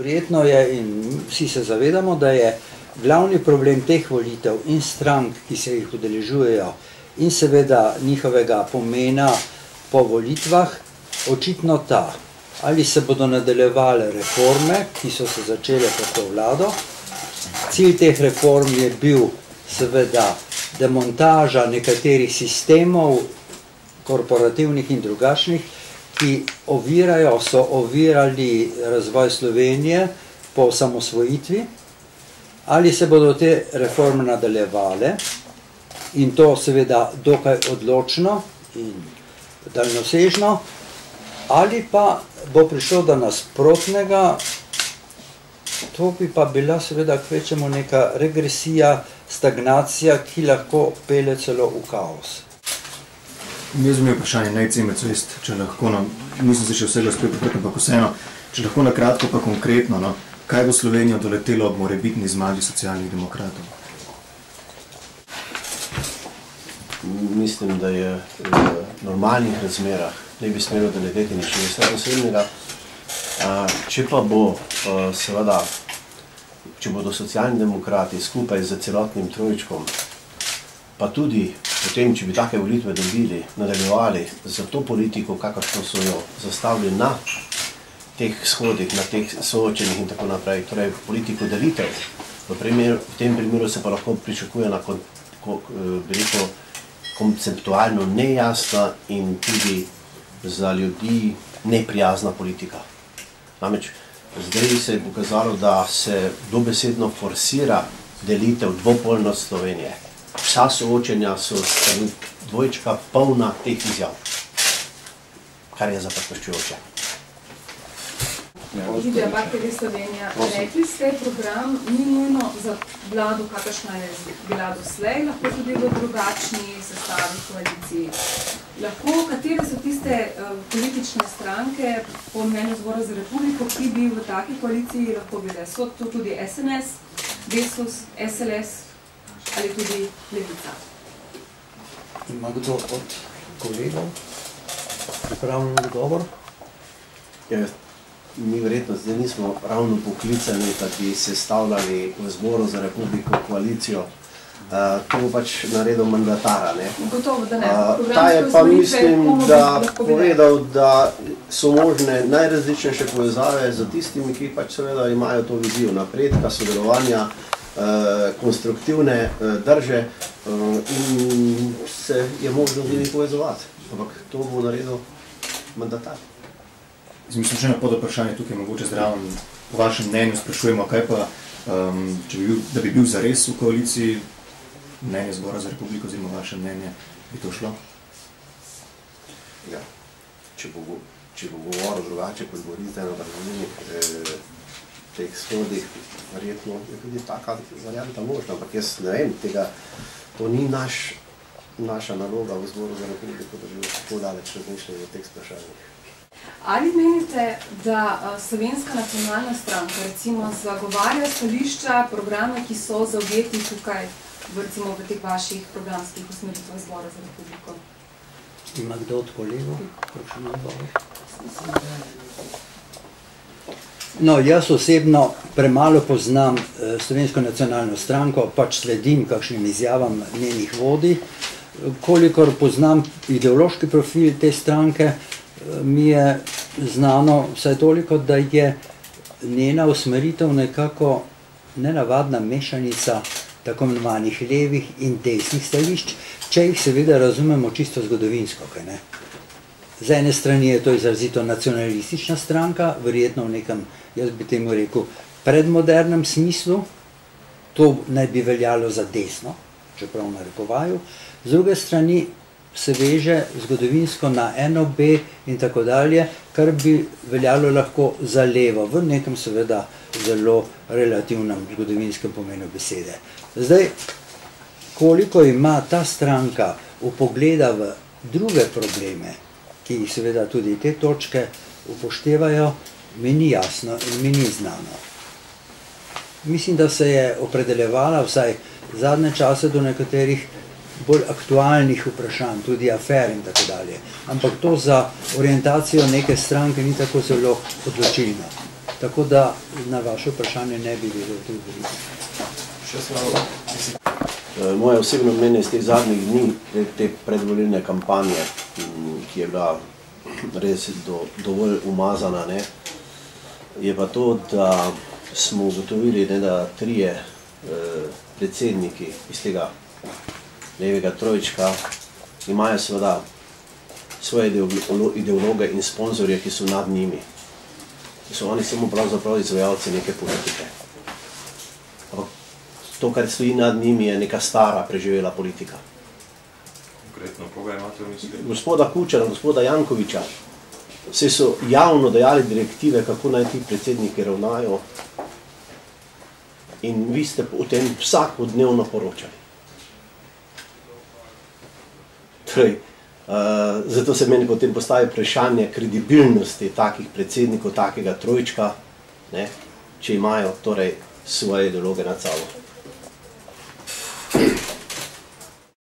Verjetno je, in vsi se zavedamo, da je glavni problem teh volitev in strank, ki se jih udeležujejo, in seveda njihovega pomena po volitvah, očitno ta. Ali se bodo nadaljevale reforme, ki so se začele pod to vlado. Cilj teh reform je bil seveda demontaža nekaterih sistemov, korporativnih in drugačnih, ki so ovirali razvoj Slovenije po osamosvojitvi. Ali se bodo te reforme nadaljevale, in to seveda dokaj odločno in daljnosežno, ali pa bo prišlo do nasprotnega, to bi pa bila seveda kvečemo neka regresija, stagnacija, ki lahko pelje celo v kaos. Jaz mi je vprašanje najcemec, če lahko, nisem se še vsega spet, ampak vseeno, če lahko na kratko pa konkretno, kaj bo Slovenijo doletelo ob morebitni zmagi Socialnih demokratov? Mislim, da je v normalnih razmerah ne bi smelo doleteti ničesar posebnega. Če pa bo, seveda, če bodo Socialni demokrati skupaj z celotnim trojčkom, pa tudi potem, če bi take volitve dobili, nadaljevali za to politiko, kakršno so jo zastavili na teh shodih, na teh soočenih in tako naprej, torej politiko delitev. V tem primeru se pa lahko pričakuje na konceptualno nejasna in tudi za ljudi neprijazna politika. Namreč, zdaj se je pokazalo, da se dobesedno forsira delitev, dvopolnost Slovenije. Vsa soočenja so strani dvojčka polna teh izjav, kar je zaprepaščujoče. Lidija Barteli Slovenija, rekli ste, program ni nujno za vlado, kakršna je bila doslej, lahko tudi v drugačni sestavi koaliciji. Lahko, katere so tiste politične stranke, po mnenju Zbora za republiko, ki bi v taki koaliciji lahko bile? So to tudi SNS, Desus, SLS ali tudi Levica? Ima kdo od kolegov pripravljen odgovor? Mi verjetno zdaj nismo ravno poklicani, da bi sestavljali v Zboru za republiko koalicijo. To bo pač naredil mandatara. Gotovo, da ne. Ta je pa, mislim, da povedal, da so možne najrazličnejše povezave z tistimi, ki pač seveda imajo to vizijo napredka, sodelovanja, konstruktivne drže in se je možno z njimi povezovati. Ampak to bo naredil mandatar. Mislim, še eno podvprašanje tukaj, mogoče zraven, po vašem mnenju sprašujemo, kaj pa, da bi bil zares v koaliciji, mnenje Zbora za republiko, oziroma vaše mnenje, bi to šlo? Ja, če bo govoril drugače, kot govorite na državnih teh shodih, verjetno je tudi taka varianta možna, ampak jaz ne vem tega, to ni naša naloga v Zboru za republiko, da bi tako daleč razmišljali o teh sprašanjih. Ali menite, da Slovenska nacionalna stranka recimo zagovarja stališča, programe, ki so zaujeti tukaj, recimo v teh vaših programskih usmeritvah Zbora za republiko? Ima kdo od kolegov? No, jaz osebno premalo poznam Slovensko nacionalno stranko, pač sledim kakšnim izjavam njenih vodij. Kolikor poznam ideološki profil te stranke, mi je znano vsaj toliko, da je njena usmeritev nekako nenavadna mešanica tako imenovanih levih in desnih stališč, če jih seveda razumemo čisto zgodovinsko. Z ene strani je to izrazito nacionalistična stranka, verjetno v nekem, jaz bi temu rekel, predmodernem smislu, to naj bi veljalo za desno, čeprav v narekovaju, z druge strani se veže zgodovinsko na NOB in tako dalje, kar bi veljalo lahko za levo, v nekem seveda zelo relativnem zgodovinskem pomenu besede. Zdaj, koliko ima ta stranka vpogleda v druge probleme, ki jih seveda tudi te točke upoštevajo, mi ni jasno in mi ni znano. Mislim, da se je opredeljevala vsaj zadnje čase do nekaterih bolj aktualnih vprašanj, tudi afer in tako dalje. Ampak to za orientacijo neke stranke ni tako zelo odločilno. Tako da na vaše vprašanje ne bi vedel odgovoriti. Moje osebno mnenje iz teh zadnjih dni, te predvolilne kampanje, ki je bila res dovolj umazana, ne, je pa to, da smo ugotovili, ne, da trije predsedniki iz tega levega trojčka imajo seveda svoje ideologe in sponzorje, ki so nad njimi. So oni samo pravzaprav izvajalci neke politike. To, kar stoji nad njimi, je neka stara, preživela politika. Konkretno, koga imate v misli? Gospoda Kučana, gospoda Jankoviča, vse so javno dajali direktive, kako naj ti predsedniki ravnajo, in vi ste o tem vsakodnevno poročali. Torej, zato se meni potem postavi vprašanje kredibilnosti takih predsednikov, takega trojčka, ne, če imajo torej svoje ideologe nad sabo.